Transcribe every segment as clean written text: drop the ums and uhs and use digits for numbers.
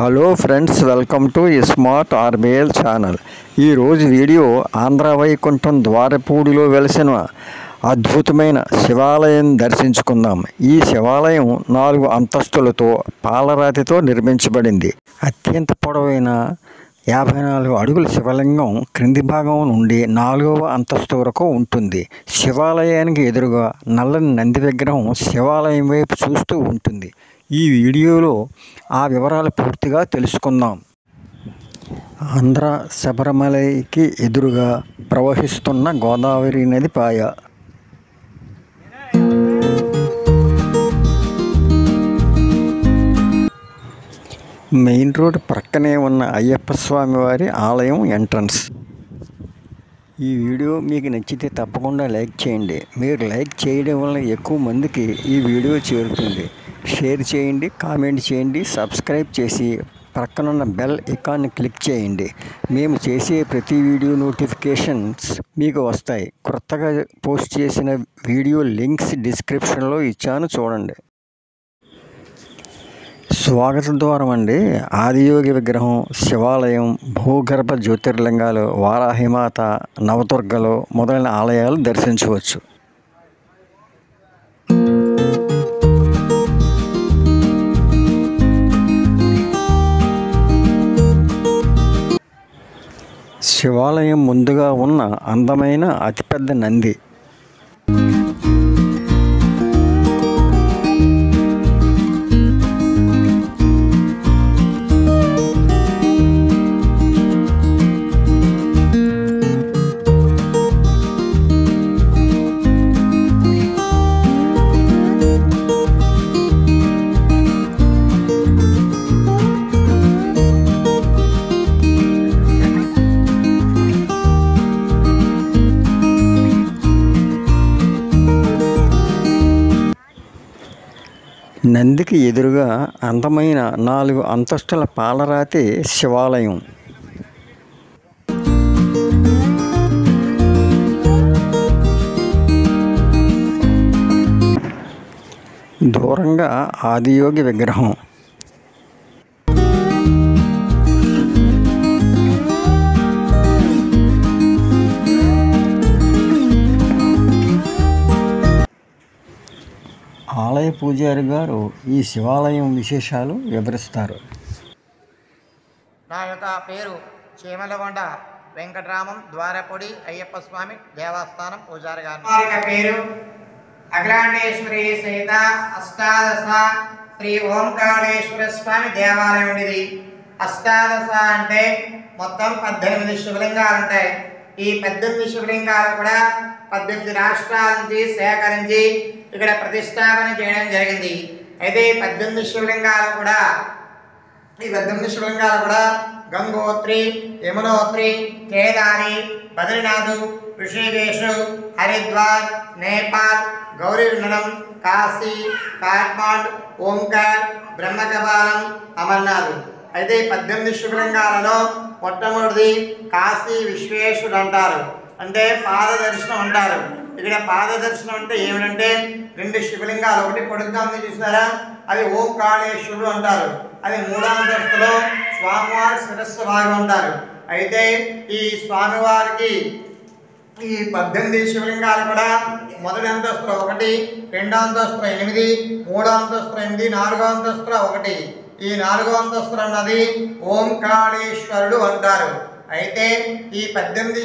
Hello friends, welcome to smart RBL channel. ఈరోజు video Andhra Vaikuntham ద్వారపూడిలో వెలిసిన అద్భుతమైన శివాలయం దర్శించుకుందాం. ఈ శివాలయం 4 అంతస్తులతో పాలరాతితో నిర్మించబడింది. అత్యంత పొడవైన 54 అడుగుల శివలింగం క్రింది భాగం నుండి 4వ అంతస్తు వరకు ఉంటుంది. శివాలయానికి ఎదురుగా నల్లని నంది విగ్రహం శివాలయం వైపు చూస్తూ ఉంటుంది. ఈ వీడియోలో ఆ వివరాలు పూర్తిగా తెలుసుకుందాం. ఆంధ్ర శబరిమలైకి ఎదురుగా ప్రవహిస్తున్న గోదావరి నది పాయ. మెయిన్ రోడ్ ప్రక్కనే ఉన్న అయ్యప్ప స్వామి వారి ఆలయం ఎంట్రన్స్. ఈ వీడియో మీకు నచ్చితే తప్పకుండా లైక్ చేయండి. మీరు లైక్ చేయడం వల్ల ఎక్కువ మందికి ఈ వీడియో చేరుతుంది. షేర్ చేయండి, కామెంట్ చేయండి, సబ్స్క్రైబ్ చేసి ప్రక్కనున్న బెల్ ఐకాన్ని క్లిక్ చేయండి. మేము చేసే ప్రతి వీడియో నోటిఫికేషన్స్ మీకు వస్తాయి. కొత్తగా పోస్ట్ చేసిన వీడియో లింక్స్ డిస్క్రిప్షన్లో ఇచ్చాను, చూడండి. స్వాగత ద్వారం అండి. ఆదియోగి విగ్రహం, శివాలయం, భూగర్భ జ్యోతిర్లింగాలు, వారాహిమాత, నవదుర్గలు మొదలైన ఆలయాలు దర్శించవచ్చు. శివాలయం ముందుగా ఉన్న అందమైన అతిపెద్ద నంది. నందికి ఎదురుగా అందమైన 4 అంతస్తుల పాలరాతి శివాలయం. దూరంగా ఆదియోగి విగ్రహం. ఆలయ పూజారి గారు ఈ శివాలయం విశేషాలు వివరిస్తారు. నా యొక్క పేరు చీమలగొండ వెంకటరామం, ద్వారపొడి అయ్యప్ప స్వామి దేవస్థానం పూజారి గారు. నా యొక్క పేరు అఖిలాండేశ్వరి సహిత అష్టాదశ శ్రీ ఓంకారేశ్వర స్వామి దేవాలయం. ఇది అష్టాదశ అంటే మొత్తం 18 శివలింగాలు ఉంటాయి. ఈ 18 శివలింగాలు కూడా 18 రాష్ట్రాల నుంచి సేకరించి ఇక్కడ ప్రతిష్టాపన చేయడం జరిగింది. అయితే ఈ 18 శివలింగాలు కూడా గంగోత్రి, యమునోత్రి, కేదారి, బద్రీనాథ్, ఋషికేశ్, హరిద్వార్, నేపాల్, గౌరీనందనం, కాశీ, కాట్మాండ్, ఓంకార్, బ్రహ్మకపాలం, అమర్నాథ్. అయితే 18 శివలింగాలలో మొట్టమొదటిది కాశీ విశ్వేశ్వరుడు అంటారు, అంటే పాదదర్శనం అంటారు. ఇక్కడ పాదదర్శనం అంటే ఏమిటంటే 2 శివలింగాలు, ఒకటి పొడుగ్గా ఉంది చూసారా, అది ఓంకారేశ్వరుడు అంటారు. అది 3వ అంతస్తులో స్వామివారి శిరస్సు భాగం అంటారు. అయితే ఈ స్వామివారికి ఈ 18 శివలింగాలు కూడా మొదటి అంతస్తులో 1, 2వ అంతస్తులో 8, 3వ అంతస్తులో 8, 4వ అంతస్తులో 1. ఈ 4వ అంతస్తులో అన్నది ఓంకారేశ్వరుడు అంటారు. అయితే ఈ 18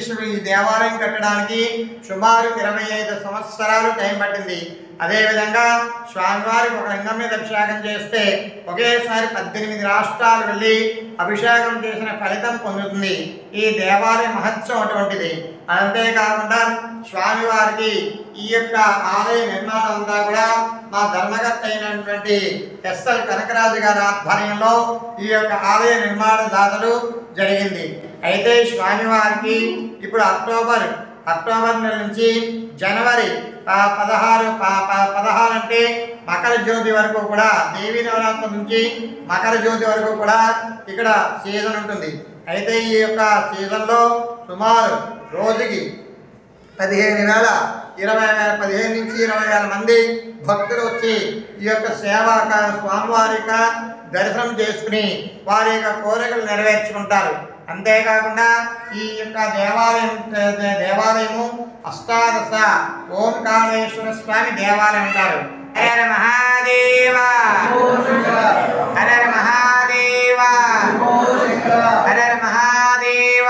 శివ ఈ దేవాలయం కట్టడానికి సుమారు 25 సంవత్సరాలు టైం పట్టింది. అదేవిధంగా స్వామివారికి ఒక లింగం మీద అభిషేకం చేస్తే ఒకేసారి 18 రాష్ట్రాలు వెళ్ళి అభిషేకం చేసిన ఫలితం పొందుతుంది. ఈ దేవాలయ మహత్యం అటువంటిది. అంతేకాకుండా స్వామివారికి ఈ యొక్క ఆలయ నిర్మాణం అంతా కూడా మా ధర్మకర్త అయినటువంటి ఎస్ఎల్ కనకరాజు గారి ఆధ్వర్యంలో ఈ యొక్క ఆలయ నిర్మాణ దాతలు జరిగింది. అయితే స్వామివారికి ఇప్పుడు అక్టోబర్ నెల నుంచి జనవరి 16 అంటే మకర జ్యోతి వరకు కూడా, దేవీ నవరాత్రి నుంచి మకర జ్యోతి వరకు కూడా ఇక్కడ సీజన్ ఉంటుంది. అయితే ఈ యొక్క సీజన్లో సుమారు రోజుకి 15 నుంచి 20,000 మంది భక్తులు వచ్చి ఈ యొక్క స్వామివారి యొక్క దర్శనం చేసుకుని వారి యొక్క కోరికలు నెరవేర్చుకుంటారు. అంతేకాకుండా ఈ యొక్క దేవాలయము అష్టాదశ ఓంకారేశ్వర స్వామి దేవాలయం అంటారు. హర మహాదేవ హర మహాదేవ హర మహాదేవ.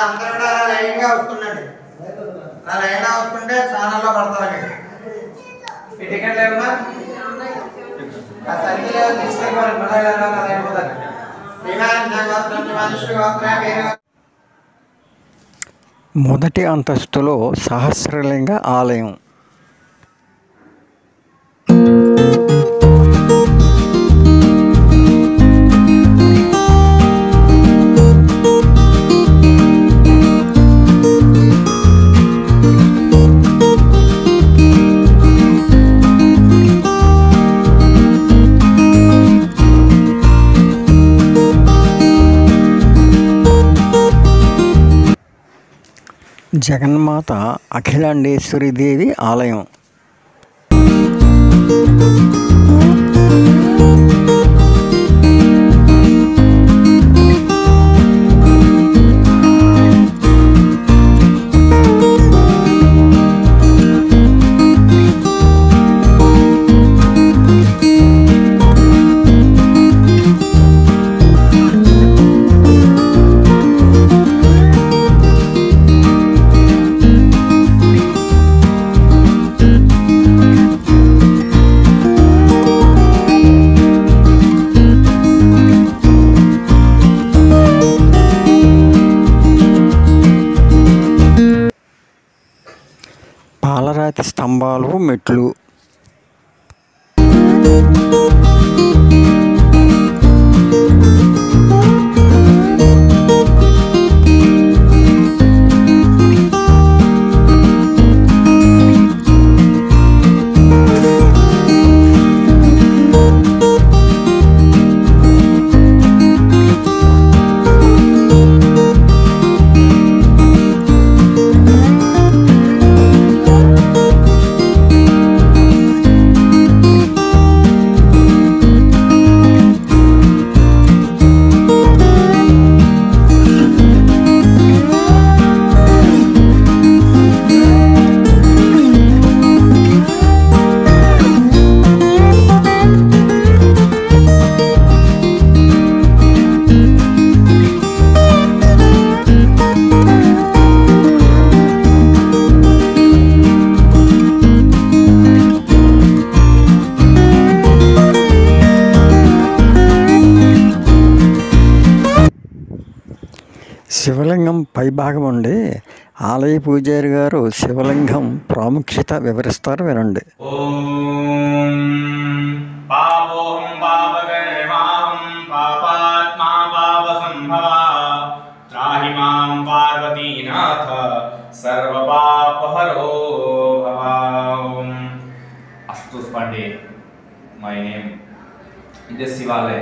అందరూ లైన్గా వస్తున్నాండి. నా లైన్గా వస్తుంటే ఛానల్లో పడతారండి. టికెట్ లేదమ్మా మొదటి అంతస్తులో సహస్రలింగ ఆలయం. జగన్మాత అఖిలాండేశ్వరి దేవి ఆలయం. పాలరాతి స్తంభాలు, మెట్లు. శివలింగం పైభాగం ఉండి ఆలయ పూజారి గారు శివలింగం ప్రాముఖ్యత వివరిస్తారు, వినండి. My name is शिवालय।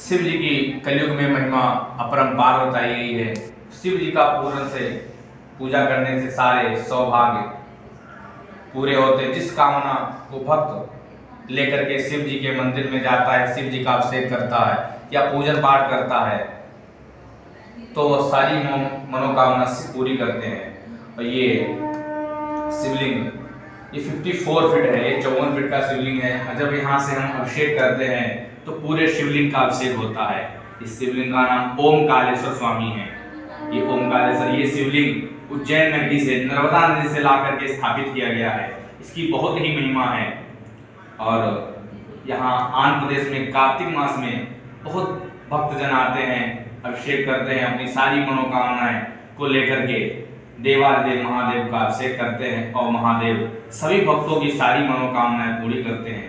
शिव जी की कलयुग में महिमा अपरंपार बताई गई है। शिव जी का पूर्ण से पूजा करने से सारे सौभाग्य पूरे होते। जिस कामना को भक्त लेकर के शिव जी के मंदिर में जाता है, शिव जी का अभिषेक करता है या पूजन पाठ करता है, तो वो सारी मनोकामना से पूरी करते हैं। और ये शिवलिंग ये 54 फीट है, ये 54 फीट का शिवलिंग है। जब यहाँ से हम अभिषेक करते हैं तो पूरे शिवलिंग का अभिषेक होता है। इस शिवलिंग का नाम ओमकारेश्वर स्वामी है। ये ओमकारेश्वर ये शिवलिंग उज्जैन नगरी से नर्मदा नदी से ला करके स्थापित किया गया है। इसकी बहुत ही महिमा है। और यहाँ आंध्र प्रदेश में कार्तिक मास में बहुत भक्तजन आते हैं, अभिषेक करते हैं, अपनी सारी मनोकामनाएं को लेकर के देवाधिदेव महादेव का अभिषेक करते हैं और महादेव सभी भक्तों की सारी मनोकामनाएं पूरी करते हैं।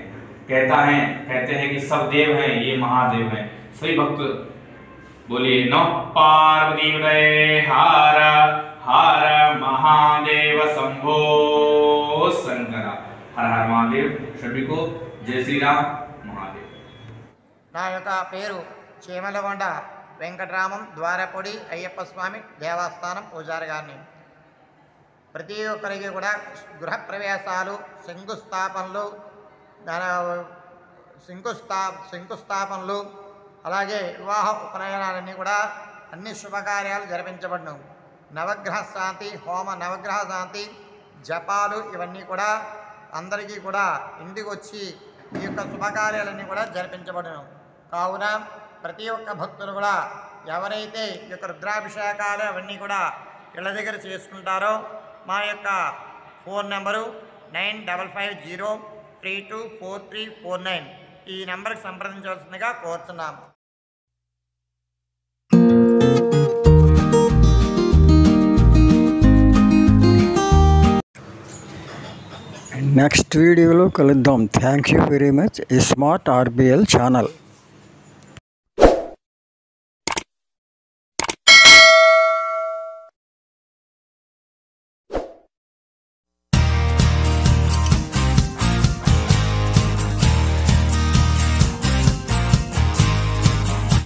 कहते हैं कि सब देव हैं, ये महादेव हैं। सभी भक्त बोलिए नमः पार्वती हर हर महादेव शंभो शंकर। हर हर महादेव। महादेव। सभी को जय श्री राम महादेव। నా యొక్క పేరు చీమలగొండ వెంకటరామం ద్వారపొడి అయ్యప్ప స్వామి దేవస్థానం పూజారి గారిని. ప్రతి ఒక్కరికి కూడా గృహప్రవేశాలు, శంకుస్థాపనలు, శంకుస్థాపనలు అలాగే వివాహ ఉపనయనాలన్నీ కూడా అన్ని శుభకార్యాలు జరిపించబడును. నవగ్రహ శాంతి హోమ, నవగ్రహ శాంతి జపాలు ఇవన్నీ కూడా అందరికీ కూడా ఇంటికి వచ్చి ఈ యొక్క శుభకార్యాలన్నీ కూడా జరిపించబడును. కావున ప్రతి ఒక్క భక్తులు కూడా ఎవరైతే ఈ యొక్క రుద్రాభిషేకాలు అవన్నీ కూడా ఇళ్ళ దగ్గర చేసుకుంటారో మా యొక్క ఫోన్ నెంబరు 9550324349 ఈ నెంబర్కి సంప్రదించవలసిందిగా కోరుతున్నాం. నెక్స్ట్ వీడియోలో కలుద్దాం. Thank you very much. Smart RBL channel.